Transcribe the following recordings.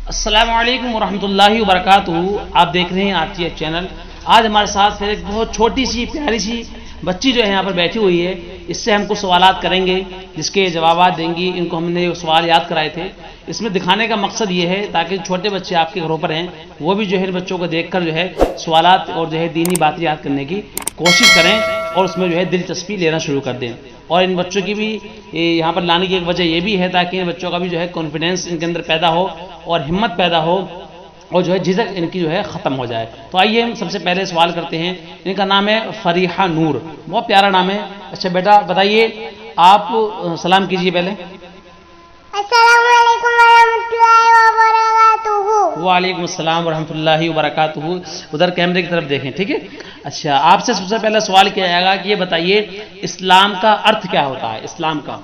السلام علیکم ورحمۃ اللہ وبرکاتہ. آپ دیکھ رہے ہیں آرٹی چینل. آج ہمارے ساتھ پھر ایک بہت چھوٹی سی پیاری سی بچی جو ہے یہاں پر بیٹھی ہوئی ہے. اس سے ہم کو سوالات کریں گے جس کے جوابات دیں گی. ان کو ہم نے سوال یاد کرائے تھے. اس میں دکھانے کا مقصد یہ ہے تاکہ چھوٹے بچے آپ کے گھروں پر ہیں وہ بھی جو ہے بچوں کو دیکھ کر جو ہے سوالات اور جو ہے دینی باتیں یاد کرنے کی کوشش کریں اور اس میں جو ہے دلچسپی لینا شروع کر دیں. اور ان بچوں کی بھی یہاں پر لانے کی ایک وجہ یہ بھی ہے تاکہ ان بچوں کا بھی جو ہے کانفیڈینس ان کے اندر پیدا ہو اور ہمت پیدا ہو اور جو ہے جھجک ان کی جو ہے ختم ہو جائے. تو آئیے ہم سب سے پہلے سوال کرتے ہیں. ان کا نام ہے فریحہ نور. بہت پیارا نام ہے. اچھا بیٹا بتائیے, آپ سلام کیجیے پہلے. السلام علیکم ورحمۃ اللہ وبرکاتہ. وعلیکم السلام ورحمۃ اللہ وبرکاتہ. ادھر کیمرے کی طرف دیکھیں, ٹھیک ہے. اچھا, آپ سے سب سے پہلا سوال کیا جائے گا کہ یہ بتائیے اسلام کا ارتھ کیا ہوتا ہے؟ اسلام کا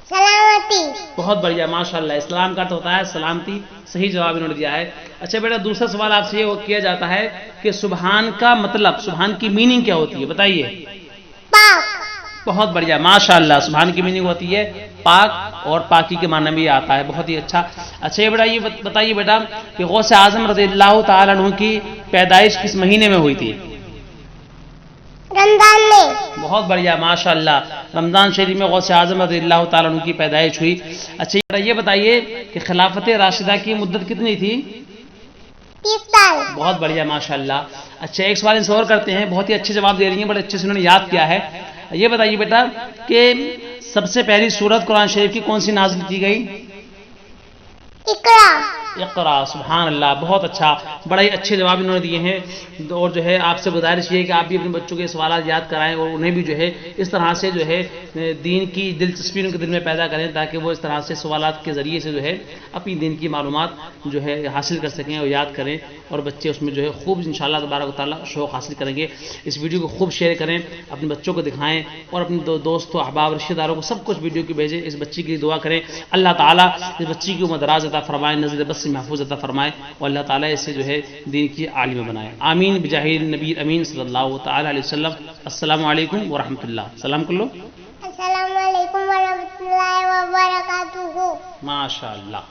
سلامتی. بہت بڑھیا, ماشاءاللہ. اسلام کا ارتھ ہوتا ہے سلامتی. صحیح جواب انہوں نے دیا ہے. اچھا بیٹا, دوسرا سوال آپ سے یہ کیا جاتا ہے کہ سبحان کا مطلب, سبحان کی میننگ کیا ہوتی ہے؟ بتائیے. پاک. بہت بڑھیا, ماشاءاللہ. سبحان کی میننگ ہوتی ہے پاک, اور پاکی کے معنی بھی آتا ہے. بہت ہی اچھا. اچھا یہ بیٹا, یہ بتائیے بیٹا کہ غوث اعظم رضی اللہ تعالیٰ عنہ کی پیدائش کس مہینے میں ہوئی تھی؟ رمضان میں. بہت بڑھیا, ماشاءاللہ. رمضان شریف میں غوث اعظم رضی اللہ تعالیٰ عنہ کی پیدائش ہوئی. اچھا یہ بتائیے کہ خلافت راشدہ کی مدت کتنی تھی؟ 30 سال. بہت بڑھیا, ماشاءاللہ. اچھا ایک سوال ان سے اور کرتے ہیں. بہت ہی اچھے جواب دے رہی ہیں, بڑے اچھے سے انہوں نے یاد کیا ہے. یہ بتائیے بیٹا کہ سب سے پہلی سورت قرآن شریف کی کون سی نازل کی گئی؟ اقرا. اقرا. سبحان اللہ, بہت اچھا. بڑے ہی اچھے جواب انہوں نے دیے ہیں. اور جو ہے آپ سے گزارش یہ ہے کہ آپ بھی اپنے بچوں کے سوالات یاد کرائیں اور انہیں بھی جو ہے اس طرح سے جو ہے دین کی دلچسپی ان کے دل میں پیدا کریں تاکہ وہ اس طرح سے سوالات کے ذریعے سے جو ہے اپنی دین کی معلومات جو ہے حاصل کر سکیں اور یاد کریں, اور بچے اس میں جو ہے خوب انشاءاللہ تبارک و تعالیٰ شوق حاصل کریں گے. اس ویڈیو کو خوب شیئر کریں, اپنے بچوں کو دکھائیں اور اپنے دوستوں احباب رشتہ داروں کو سب کچھ ویڈیو کی بھیجیں. اس بچی کی دعا کریں اللہ تعالیٰ اس بچی کی عمر دراز عطا فرمائے, نظر بس سے محفوظ عطا فرمائے, اور اللہ تعالیٰ اسے جو ہے دین کی عالم بنائے. آمین بجاہ نبی امین صلی اللہ تعالیٰ علیہ وسلم. السلام علیکم ورحمۃ اللہ. سلام کر لو. السلام علیکم ورحمۃ اللہ وبرکاتہ. ماشاء اللہ.